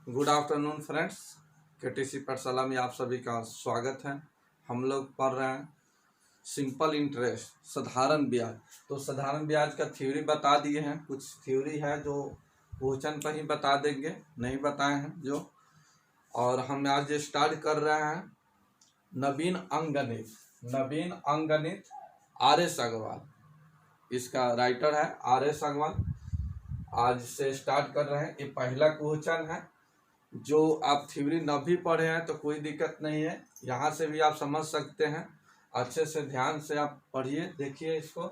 Good afternoon friends. KTC पाठशाला में आप सभी का स्वागत है। हम लोग पढ़ रहे हैं सिंपल इंटरेस्ट, साधारण ब्याज। तो साधारण ब्याज का थ्योरी बता दिए हैं, कुछ थ्योरी है जो क्वेश्चन पर ही बता देंगे, नहीं बताए हैं जो। और हम आज स्टार्ट कर रहे हैं नवीन अंकगणित आर एस अग्रवाल, इसका राइटर है आर एस अग्रवाल। आज से स्टार्ट कर रहे हैं। ये पहला क्वेश्चन है। जो आप थ्योरी न भी पढ़े हैं तो कोई दिक्कत नहीं है, यहाँ से भी आप समझ सकते हैं। अच्छे से ध्यान से आप पढ़िए, देखिए इसको।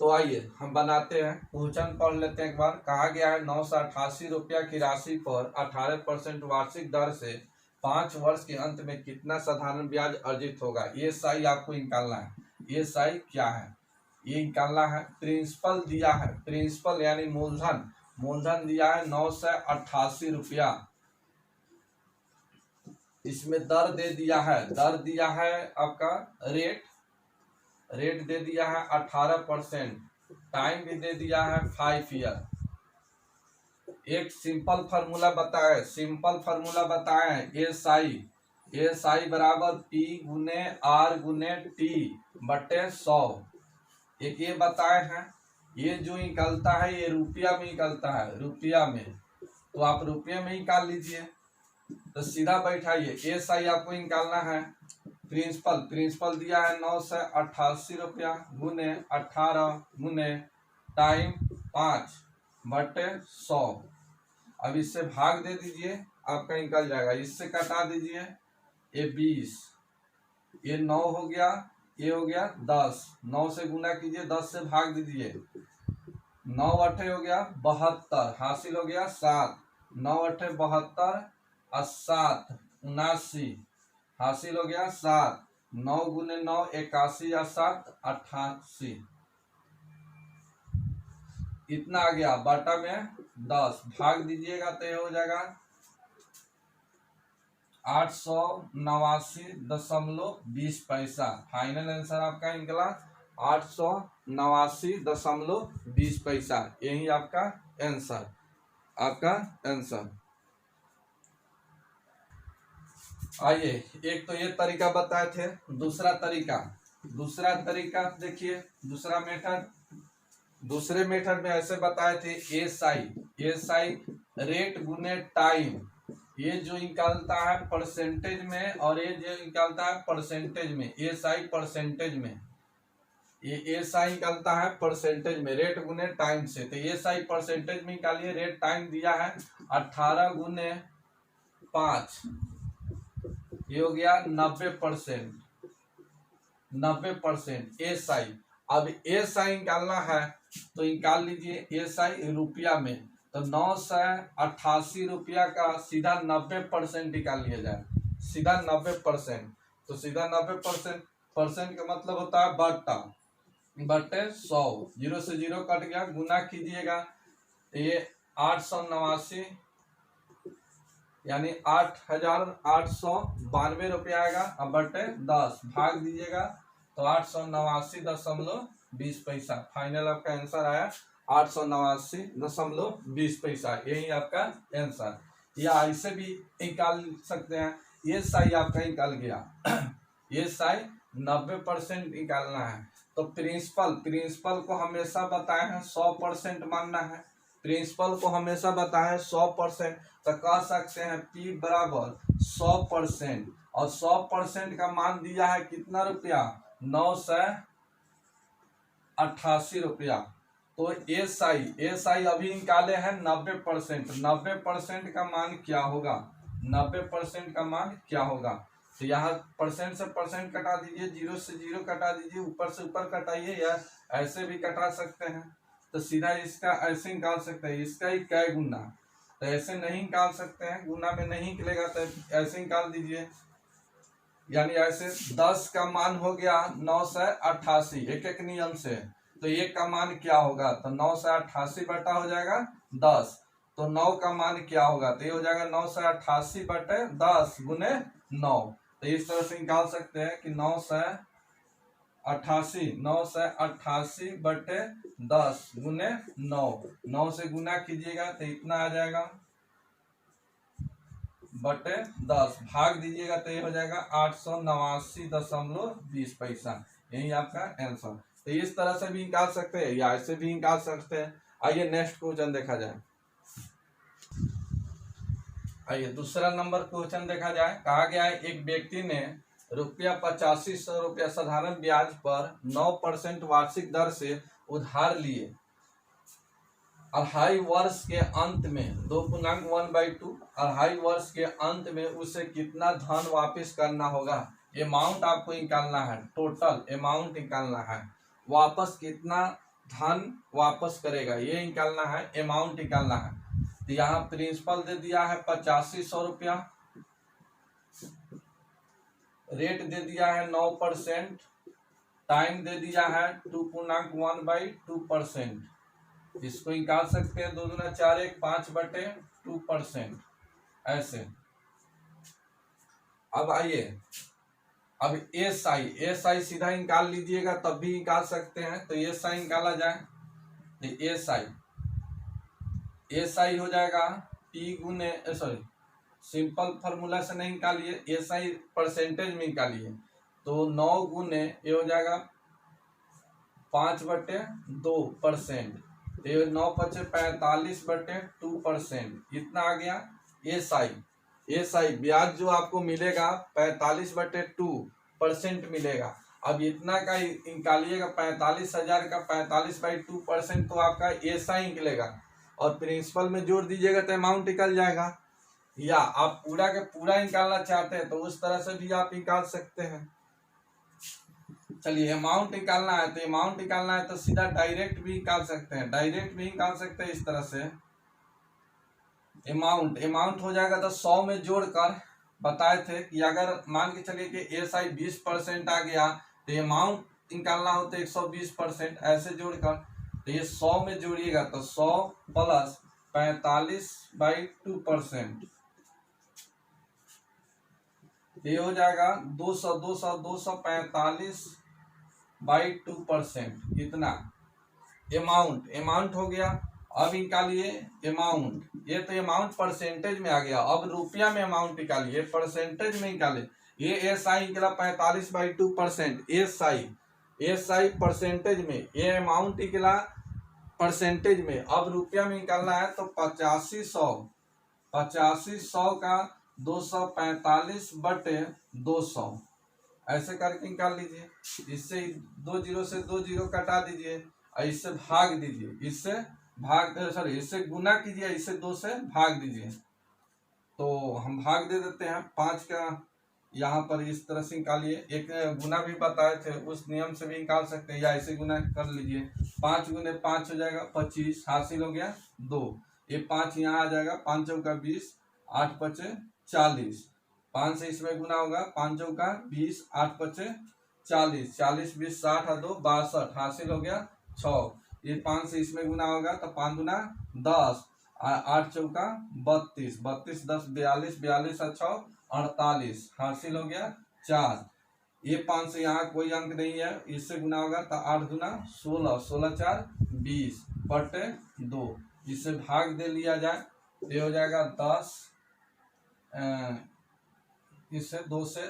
तो आइए हम बनाते हैं, क्वेश्चन पढ़ लेते हैं एक बार। कहा गया है 988 रुपया की राशि पर 18% वार्षिक दर से 5 वर्ष के अंत में कितना साधारण ब्याज अर्जित होगा। ये सही आपको निकालना है। ये सही क्या है ये निकालना है। प्रिंसिपल दिया है, प्रिंसिपल यानी मूलधन दिया है 988 रुपया। इसमें दर दे दिया है आपका रेट दे दिया है 18%। टाइम भी दे दिया है 5 ईयर। एक सिंपल फार्मूला बताए एस आई बराबर पी गुने आर गुने टी बटे 100। एक ये बताए हैं। ये जो निकलता है ये रुपया में निकलता है, रुपया में। तो आप रुपये में निकाल लीजिए। तो सीधा बैठाइए, एस आई आपको निकालना है। प्रिंसिपल दिया है 988 रुपया गुने 18 गुने टाइम 5 बटे 100। अब इससे भाग दे दीजिए, आपका निकल जाएगा। इससे कटा दीजिए, ये 20, ये 9 हो गया, ये हो गया 10। 9 से गुना कीजिए, 10 से भाग दीजिए। 9 अठे हो गया 72, हासिल हो गया 7। 9 अठे 72 और 7 79, हासिल हो गया 7। 9 गुने 9 81 या 7 88। इतना आ गया, बटा में 10 भाग दीजिएगा तो ये हो जाएगा 889.20 पैसा। फाइनल आंसर आपका निकला 889.20 पैसा। यही आपका आंसर। आइए, एक तो ये तरीका बताए थे। दूसरा तरीका देखिए। दूसरे मेथड में ऐसे बताए थे। एस आई रेट गुने टाइम। ये जो निकालता है परसेंटेज में, और ये जो निकालता है परसेंटेज में। एस आई परसेंटेज में, ये एस आई निकालता है परसेंटेज में, रेट गुने टाइम से। तो एस आई परसेंटेज में निकालिए। रेट टाइम दिया है 18 गुने 5, ये हो गया 90%। एस आई, अब एस आई निकालना है तो निकाल लीजिए। एस आई रुपया में, तो 988 रुपया का सीधा 90% निकाल लिया जाए। सीधा 90%, तो सीधा 90% का मतलब होता है बटे 100। 0 से 0 कट गया, गुना कीजिएगा। ये 889 यानी 8,892 रुपया आएगा। अब बटे 10 भाग दीजिएगा तो 889.20 पैसा। फाइनल आपका आंसर आया 889.20 पैसा। यही आपका आंसर। या ऐसे भी निकाल सकते हैं। ये सही आपका निकल गया। ये सही 90% निकालना है। तो प्रिंसिपल को हमेशा बताए हैं 100% मानना है। प्रिंसिपल को हमेशा बताए 100%। तो कह सकते हैं P बराबर 100%, और 100% का मान दिया है कितना रुपया, 988 रुपया। तो एस आई अभी निकाले हैं 90%। 90% का मान क्या होगा, 90% का मान क्या होगा। तो यहाँ परसेंट से परसेंट कटा दीजिए, 0 से 0 कटा दीजिए, ऊपर से ऊपर कटाइए, या ऐसे भी कटा सकते हैं। तो सीधा इसका ऐसे निकाल सकते हैं। इसका ही क्या गुना, तो ऐसे नहीं निकाल सकते हैं, गुना में नहीं निकलेगा तो ऐसे निकाल दीजिए। यानी ऐसे 10 का मान हो गया 988 एक नियम से। तो ये का मान क्या होगा, तो 988 बटा हो जाएगा 10। तो 9 का मान क्या होगा, तो ये हो जाएगा 988 बटे 10 गुने 9। तो इस तरह से निकाल सकते हैं कि 988 बटे 10 गुने 9। 9 से गुना कीजिएगा तो इतना आ जाएगा बटे 10 भाग दीजिएगा तो ये हो जाएगा 889.20 पैसा। यही आपका आंसर। तो इस तरह से भी निकाल सकते हैं या ऐसे भी निकाल सकते हैं। आइए नेक्स्ट क्वेश्चन देखा जाए। आइए दूसरा नंबर क्वेश्चन देखा जाए। कहा गया है एक व्यक्ति ने ₹8500 साधारण ब्याज पर 9% वार्षिक दर से उधार लिए। अढ़ाई वर्ष के अंत में 2.1/2 अढ़ाई वर्ष के अंत में उसे कितना धन वापस करना होगा। अमाउंट आपको निकालना है, टोटल अमाउंट निकालना है, वापस कितना धन वापस करेगा ये निकालना है, अमाउंट निकालना है। तो यहाँ प्रिंसिपल दे दिया है 8500 रेट दे दिया है 9%, टाइम दे दिया है 2.1/2%। इसको निकाल सकते हैं 2 दूना 4 1 5/2%। ऐसे अब आइए, अब एस आई सीधा निकाल लीजिएगा तब भी निकाल सकते हैं। तो एस आई निकाला जाए तो एस आई हो जाएगा पी गुने सॉरी सिंपल फार्मूला से नहीं निकालिए, एस आई परसेंटेज में निकालिए। तो 9 गुने ये हो जाएगा 5/2%। तो 9 × 45/2%। इतना आ गया एस आई ब्याज जो आपको मिलेगा 45/2% मिलेगा। अब इतना का निकालिएगा 45,000 का 45/2%, तो आपका एस आई निकलेगा और प्रिंसिपल में जोड़ दीजिएगा तो अमाउंट निकल जाएगा। या आप पूरा के पूरा निकालना चाहते हैं तो उस तरह से भी आप निकाल सकते हैं। चलिए अमाउंट निकालना है तो अमाउंट निकालना है तो सीधा डायरेक्ट भी निकाल सकते हैं, डायरेक्ट भी निकाल सकते हैं इस तरह से। अमाउंट हो जाएगा तो 100 में जोड़कर बताए थे कि अगर मान के चलिए कि एस आई 20% आ गया तो अमाउंट निकालना हो तो 120% ऐसे जोड़कर। तो ये 100 में जोड़िएगा तो 100 + 45/2%। ये हो जाएगा 245/2% इतना अमाउंट हो गया। अब निकालिए अमाउंट, ये तो अमाउंट परसेंटेज में आ गया। अब रुपया में अमाउंट निकालिए, परसेंटेज में निकाले। ये एस आई निकला 45/2%। एस आई परसेंटेज में, ये अमाउंट निकला परसेंटेज में। अब रुपया में निकालना है तो 8500 का 245/200 ऐसे करके निकाल लीजिए। इससे 2 जीरो से 2 जीरो कटा दीजिए और इससे भाग दीजिए, इससे गुना कीजिए, इससे 2 से भाग दीजिए। तो हम भाग दे देते हैं 5 का, यहाँ पर इस तरह से निकालिए। एक गुना भी बताए थे, उस नियम से भी निकाल सकते हैं या ऐसे गुना कर लीजिए। 5 गुने 5 हो जाएगा 25, हासिल हो गया 2। ये 5 यहाँ आ जाएगा, 5 चौका 20, 8 पचे 40। 5 से इसमें गुना होगा, 5 चौका 20, 8 पचे 40, 40 20 60 और 2 62, हासिल हो गया 6। ये 5 से इसमें गुना होगा तो 5 गुना 10, 8 चौका 32, 32 10 42, 42 और 6 48, हासिल हो गया 4। ये 5 से यहाँ कोई अंक नहीं है, इससे गुना होगा तो 8 गुना 16, 16 4 20/2। इससे भाग दे लिया जाए तो ये हो जाएगा 10। इससे 2 से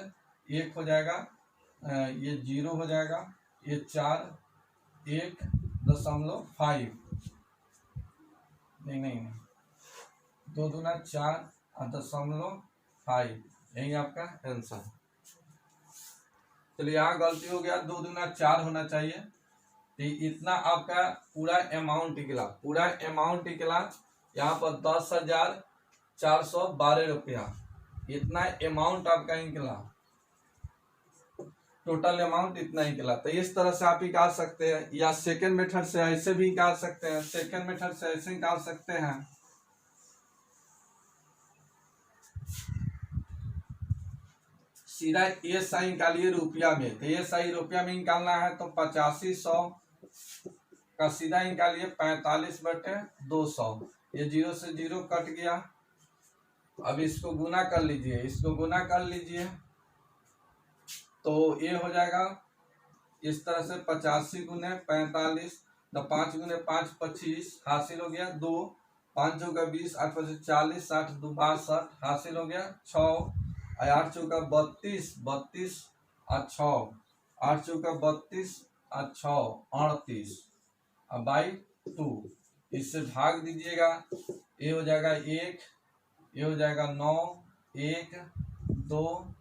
1 हो जाएगा, ये 0 हो जाएगा, ये 4 1.5 नहीं 2 दूना 4.5, यही आपका आंसर। चलिए यहाँ गलती हो गया, 2 दूना 4 होना चाहिए। तो इतना आपका पूरा अमाउंट निकला यहाँ पर 10,412 रुपया। इतना अमाउंट आपका निकला, टोटल अमाउंट इतना निकला। तो इस तरह से आप निकाल सकते हैं, या सेकंड मेथड से ऐसे भी निकाल सकते हैं। सेकंड मेथड से ऐसे निकाल सकते हैं, सीधा एस आई निकालिए रुपया में। तो एस आई रुपया में निकालना है तो 8500 का सीधा निकालिए 45/200। ये 0 से 0 कट गया। अब इसको गुना कर लीजिए, तो ये हो जाएगा इस तरह से 85 गुने 45, तो 5 गुने 5 25, हासिल हो गया 2, 5 चौका 20, 8 पचे 40, 60 दो 62 हासिल हो गया 6। 8 चौका 32, 32 और 6, 8 चौका 32 और 6 38 और बाई 2। इससे भाग दीजिएगा, ये हो जाएगा 1, ये हो जाएगा 9, 1 2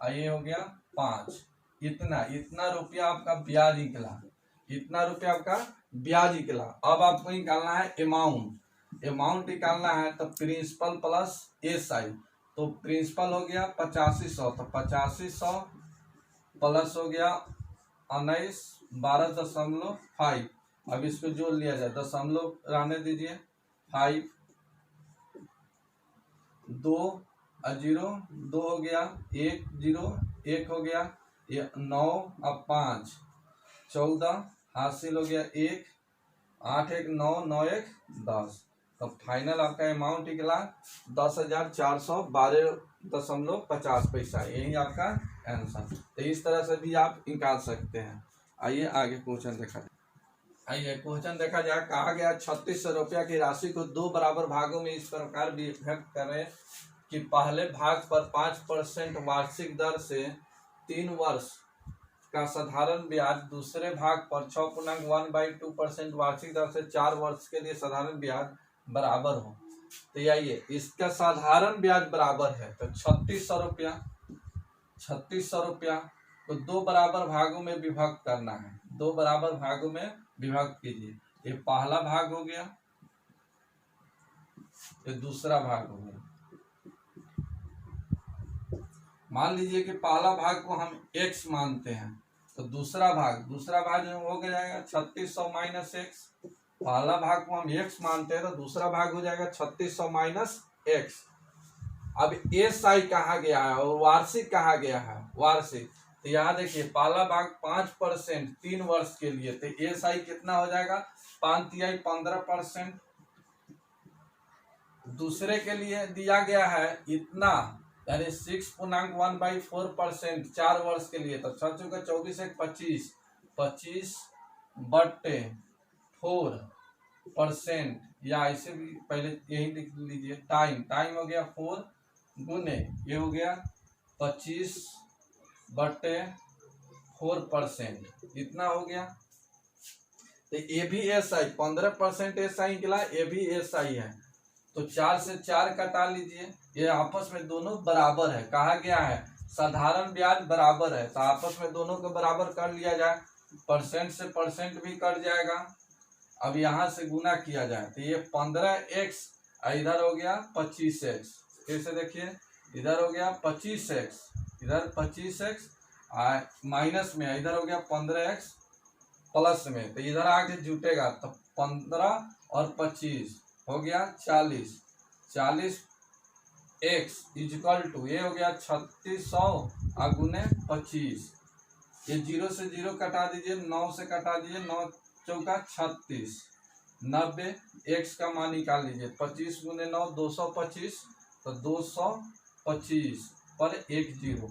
और ये हो गया 5। इतना रुपया आपका ब्याज निकला, इतना रुपया आपका ब्याज निकला। अब आपको निकालना है अमाउंट निकालना है, तो प्रिंसिपल प्लस एसआई। तो प्रिंसिपल हो गया 8500, तो 8500 प्लस हो गया 19 12.5। अब इसको जोड़ लिया जाए, दशमलव रहने दीजिए, 5 2 और 0 2 हो गया, 1 0 1 हो गया, ये 9 और 5 14 हासिल हो गया 1, 8 1 9 9 1 10। तो फाइनल आपका अमाउंट निकला 10,412.50 पैसा। यही आपका आंसर। तो इस तरह से भी आप निकाल सकते हैं। आइए आगे क्वेश्चन देखा जाए। आइए क्वेश्चन देखा जाए। कहा गया 3600 रुपया की राशि को 2 बराबर भागों में इस प्रकार विभक्त करें कि पहले भाग पर 5% वार्षिक दर से 3 वर्ष का साधारण ब्याज, दूसरे भाग पर 6.1/2% वार्षिक दर से 4 वर्ष के लिए साधारण ब्याज बराबर हो। तो आइए इसका साधारण ब्याज बराबर है, तो 3600 रुपया को 2 बराबर भागों में विभक्त करना है। 2 बराबर भागों में विभक्त कीजिए। ये पहला भाग हो गया, ये दूसरा भाग हो गया। मान लीजिए कि पहला भाग को हम x मानते हैं, तो दूसरा भाग हो जाएगा 3600 माइनस x। पहला भाग को हम x मानते हैं, तो दूसरा भाग हो जाएगा 3600 माइनस x। अब एसआई कहा गया है और वार्षिक कहा गया है, वार्षिक। तो यहाँ देखिए पहला भाग 5% 3 वर्ष के लिए, तो एसआई कितना हो जाएगा 5 तिहाई 15%। दूसरे के लिए दिया गया है इतना, यानी 6.1/4% 4 वर्ष के लिए। तो 6 चौका 24 1 25 25 बट्टे 4%, या ऐसे भी पहले यही लिख लीजिए। टाइम हो गया 4 गुने ये हो गया 25 बट्टे 4%, इतना हो गया। तो ये भी एसआई 15% एसआई निकला, ये भी एसआई है। तो 4 से 4 कटा लीजिए, ये आपस में दोनों बराबर है। कहा गया है साधारण ब्याज बराबर है, तो आपस में दोनों को बराबर कर लिया जाए। परसेंट से परसेंट भी कट जाएगा। अब यहाँ से गुना किया जाए, तो ये 15x इधर हो गया 25x। कैसे देखिए, इधर हो गया 25x, इधर 25x माइनस में, इधर हो गया 15x प्लस में, तो इधर आके जुटेगा। तो 15 और 25 हो गया 40 40x इक्वल टू ये हो गया 3600 गुने 25। ये 0 से 0 कटा दीजिए, 9 से कटा दीजिए, 9 चौका 36, 90 x का मान निकाल लीजिए। 25 गुने 9 225, तो 225 पर 1 0।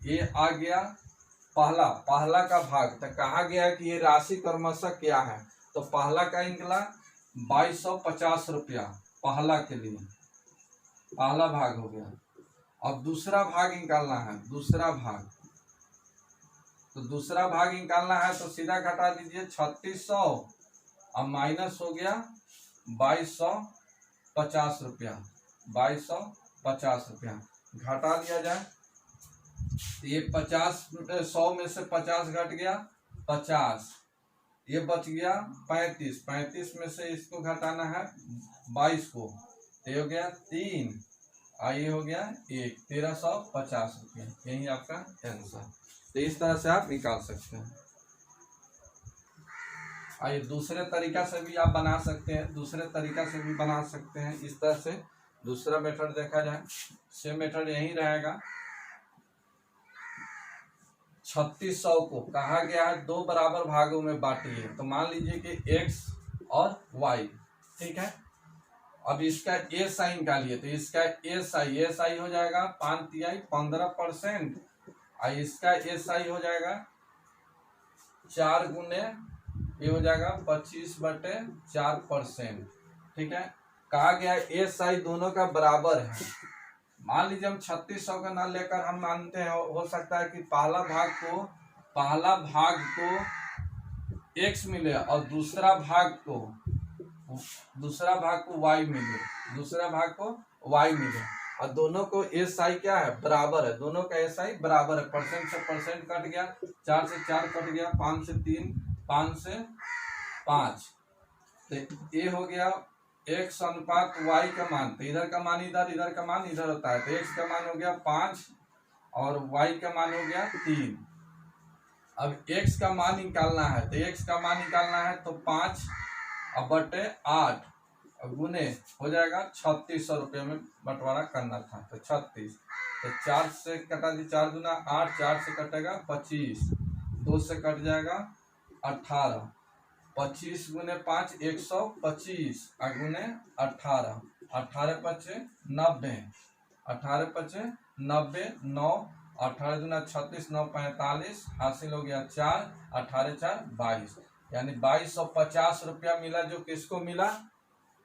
ये आ गया पहला का भाग। तो कहा गया कि ये राशि क्रमशः क्या है, तो पहला का निकला 2250 रुपया पहला के लिए, पहला भाग हो गया। अब दूसरा भाग निकालना है, दूसरा भाग। तो दूसरा भाग निकालना है, तो सीधा घटा दीजिए 3600 और माइनस हो गया 2250 रुपया, 2250 रुपया घटा दिया जाए। ये 100 में से 50 घट गया 50, ये बच गया 35 में से इसको घटाना है 22 को, तो ये हो गया 3 और ये हो गया 1, 1350 रुपया। यही आपका आंसर। तो इस तरह से आप निकाल सकते हैं। आइए दूसरे तरीका से भी आप बना सकते हैं, दूसरे तरीका से भी बना सकते हैं। इस तरह से दूसरा मेथड देखा जाए, सेम मेथड यही रहेगा। 3600 को कहा गया है 2 बराबर भागों में बांटिए। तो मान लीजिए कि x और y, ठीक है। अब इसका एसआई निकालिए, तो इसका एसआई हो जाएगा 5 तिहाई 15%, और इसका एसआई हो जाएगा 4 गुने ये हो जाएगा 25/4%, ठीक है। कहा गया ए साई दोनों का बराबर है। मान लीजिए हम 3600 का ना लेकर हम मानते हैं हो सकता है कि पहला भाग को x मिले और दूसरा भाग को y मिले और दोनों को एस आई क्या है, बराबर है। दोनों का एस आई बराबर है। परसेंट से परसेंट कट गया, 4 से 4 कट गया, 5 से 3, 5 से 5, तो ये हो गया x अनुपात y का मान। तो इधर का मान इधर का मान इधर होता है, तो x का मान हो गया 5 और y का मान हो गया 3। अब x का मान निकालना है, तो x का मान निकालना है तो 5 और बटे 8 गुने हो जाएगा 3600 रुपये में बंटवारा करना था, तो 36। तो 4 से कटा दी, 4 दूना 8, 4 से कटेगा 25, 2 से कट जाएगा 18, 25 गुने 5 125 गुने 18, 18 पचे 90, 18 पचे 90, 9, 18 दूना 36, 9 45, हासिल हो गया 4, 18 4 22, यानी 2250 रुपया मिला। जो किसको मिला,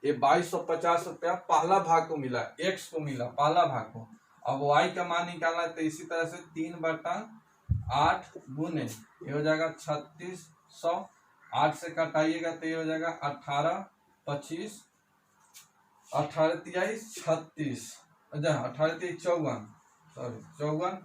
ये 2250 रुपया पहला भाग को मिला, एक्स को मिला पहला भाग को। अब वाई का मान निकालना है, तो इसी तरह से 3/8 गुने ये हो जाएगा 3600, 8 से कटाइएगा तो ये हो जाएगा 18, 25, 18 तिहाई 36, 18 तिहाई 54, सॉरी 54,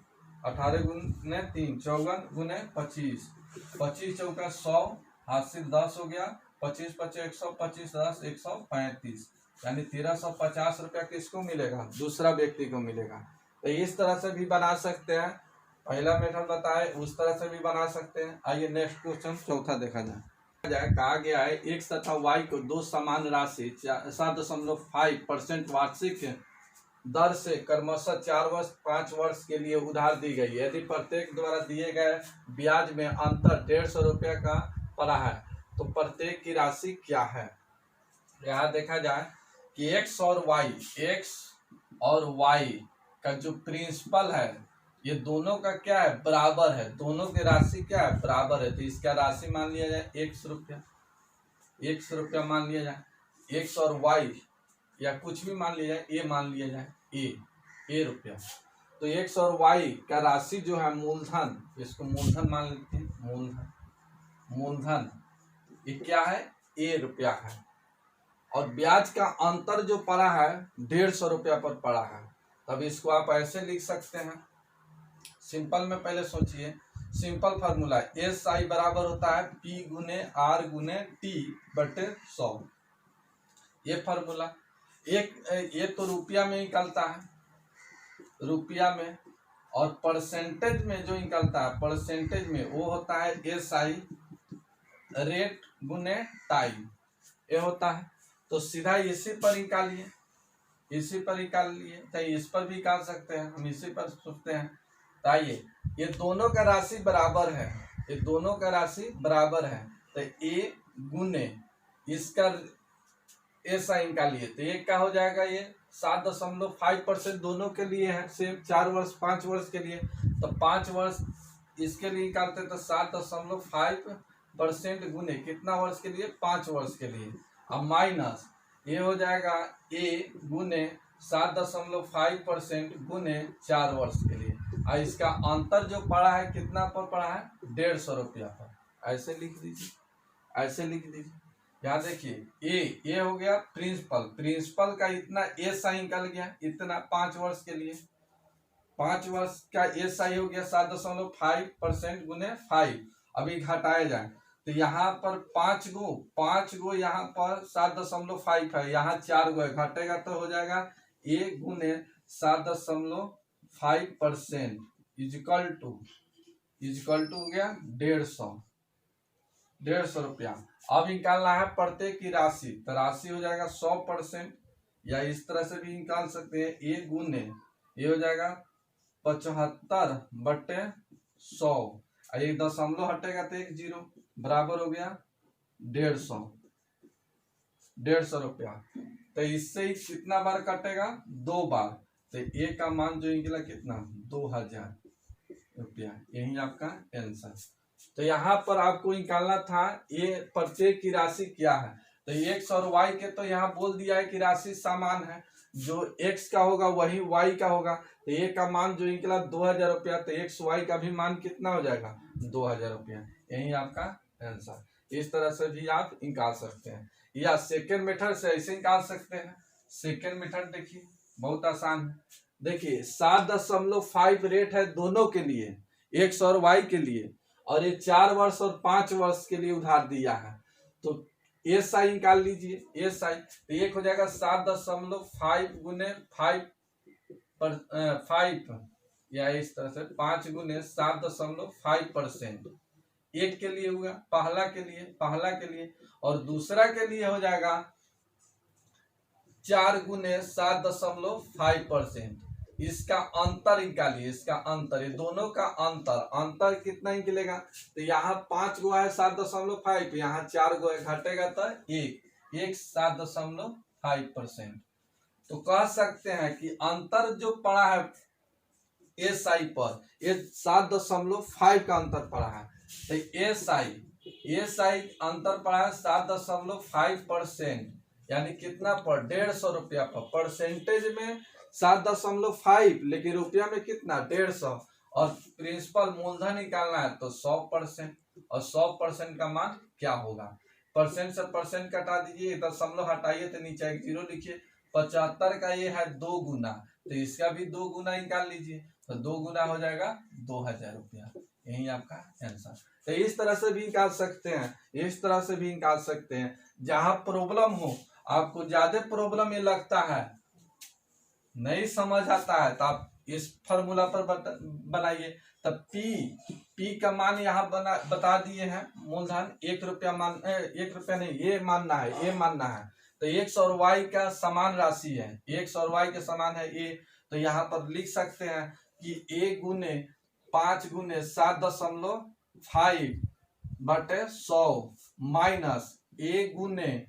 18 गुने 3 54 गुने 25, 25 चौका 100, हासिल 10 हो गया, 25 पचे 125, 10 135, यानी 1350 रुपया किसको मिलेगा, दूसरा व्यक्ति को मिलेगा। तो इस तरह से भी बना सकते हैं, पहला मेथड बताए उस तरह से भी बना सकते हैं। आइए नेक्स्ट क्वेश्चन चौथा देखा जाए। कहा गया है x तथा y को दो समान राशि 7.5% वार्षिक दर से क्रमशः 4 वर्ष 5 वर्ष के लिए उधार दी गई। यदि प्रत्येक द्वारा दिए गए ब्याज में अंतर 150 रुपये का पड़ा है तो प्रत्येक की राशि क्या है। यहाँ देखा जाए कि x और y का जो प्रिंसिपल है ये दोनों का क्या है, बराबर है। दोनों की राशि क्या है, बराबर है। तो इसका राशि मान लिया जाए 100 रुपया मान लिया जाए। x और y या कुछ भी मान लिया जाए, ए मान लिया जाए, ए रुपया। तो x और y का राशि जो है मूलधन, इसको मूलधन मान लेते हैं। मूलधन ये क्या है, ए रुपया है। और ब्याज का अंतर जो पड़ा है 150 रुपया पर पड़ा है। तब इसको आप ऐसे लिख सकते हैं, सिंपल में पहले सोचिए। सिंपल फार्मूला एस आई बराबर होता है पी गुने आर गुने टी बटे 100। ये फार्मूला ये तो रुपया में निकलता है, रुपया में। और परसेंटेज में जो निकलता है, परसेंटेज में वो होता है एस आई रेट गुने टाइम, ये होता है। तो सीधा इसी पर निकालिए, चाहे इस पर भी निकाल सकते हैं, हम इसी पर सोचते हैं। तो आइए, ये दोनों का राशि बराबर है, तो ए गुने इसका ऐसा निकालिए, तो ये क्या हो जाएगा, ये 7.5% दोनों के लिए है, सिर्फ 4 वर्ष 5 वर्ष के लिए। तो 5 वर्ष इसके लिए निकालते तो 7.5% गुने कितना वर्ष के लिए, 5 वर्ष के लिए। अब माइनस ये हो जाएगा ए गुने 7.5% गुने 4 वर्ष के लिए। और इसका अंतर जो पड़ा है कितना पर पड़ा है, 150 रुपया पर। ऐसे लिख दीजिए, यहाँ देखिए ए हो गया प्रिंसिपल का इतना एस आई निकल गया, इतना 5 वर्ष के लिए। 5 वर्ष का एस आई हो गया 7.5% गुने 5। अभी घटाया जाए तो यहाँ पर 5 गो यहाँ पर 7.5 है, यहाँ 4 गो है, घटेगा तो हो जाएगा ए गुने 7.5% इजिकल टू हो गया 150 रुपया। अब निकालना है प्रत्येक की राशि, तो राशि हो जाएगा 100%, या इस तरह से भी निकाल सकते हैं, ए गुने ये हो जाएगा 75/100, एक दशमलव हटेगा तो 1 0, बराबर हो गया 150 रुपया। तो इससे ही कितना बार कटेगा, 2 बार। तो ए का मान जो निकला कितना, 2000 रुपया। यही आपका आंसर। तो यहाँ पर आपको निकालना था ये प्रत्येक की राशि क्या है। तो एक्स और वाई के तो यहाँ बोल दिया है कि राशि समान है, जो एक्स का होगा वही वाई का होगा। तो ए का मान जो निकला 2000 रुपया, तो एक्स वाई का भी मान कितना हो जाएगा 2000 रुपया। यही आपका आंसर। इस तरह से भी आप निकाल सकते हैं, या सेकेंड मेथड से ऐसे निकाल सकते हैं। सेकेंड मेथड देखिए बहुत आसान है। देखिए 7.5 रेट है दोनों के लिए, एक्स और वाई के लिए, और ये 4 वर्ष और 5 वर्ष के लिए उधार दिया है। तो एस आई निकाल लीजिए, एस आई तो एक हो जाएगा 7.5 गुने 5 या इस तरह से 5 गुने 7.5%। एक के लिए हुआ, पहला के लिए, और दूसरा के लिए हो जाएगा 4 गुने 7.5%। इसका अंतर निकालिए, इसका अंतर, ये दोनों का अंतर कितना निकलेगा। तो यहाँ 5 गो है 7.5, यहाँ 4 गो है, घटेगा तो एक 7.5%। तो कह सकते हैं कि अंतर जो पड़ा है एस आई पर, ये 7.5 का अंतर पड़ा है। तो एस आई अंतर पड़ा है 7.5%, यानी कितना पर 150 रुपया पर। परसेंटेज में 7.5, लेकिन रुपया में कितना 150, और प्रिंसिपल मूलधन निकालना है तो 100%, और 100% का मान क्या होगा। परसेंट से परसेंट कटा दीजिए, दशमलव हटाइए तो नीचे एक 0 लिखिए। 75 का ये है 2 गुना, तो इसका भी 2 गुना निकाल लीजिए, तो 2 गुना हो जाएगा 2000 रुपया। यही आपका आंसर। तो इस तरह से भी निकाल सकते हैं, इस तरह से भी निकाल सकते हैं। जहां प्रॉब्लम हो, आपको ज्यादा प्रॉब्लम ये लगता है, नहीं समझ आता है, तो आप इस फॉर्मूला पर बनाइए। तब पी का मान यहाँ बता दिए हैं। मूलधन 1 रुपया मान, 1 रुपया नहीं, ये मानना है। तो एक्स और वाई का समान राशि है, एक्स और वाई के समान है ए। तो यहाँ पर लिख सकते हैं कि ए गुने 5 गुने 7.5 बटे 100 माइनस ए गुने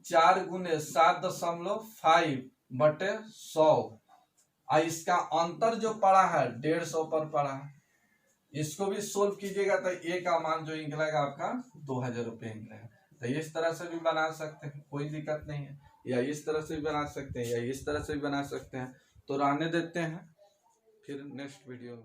4 गुने 7.5 बटे 100। इसका अंतर जो पड़ा है 150 पर पड़ा है। इसको भी सोल्व कीजिएगा तो ए का मान जो निकलेगा आपका 2000 रुपये निकलेगा। तो इस तरह से भी बना सकते हैं, कोई दिक्कत नहीं है, या इस तरह से भी बना सकते हैं, या इस तरह से भी बना सकते हैं। तो रहने देते हैं, फिर नेक्स्ट वीडियो में।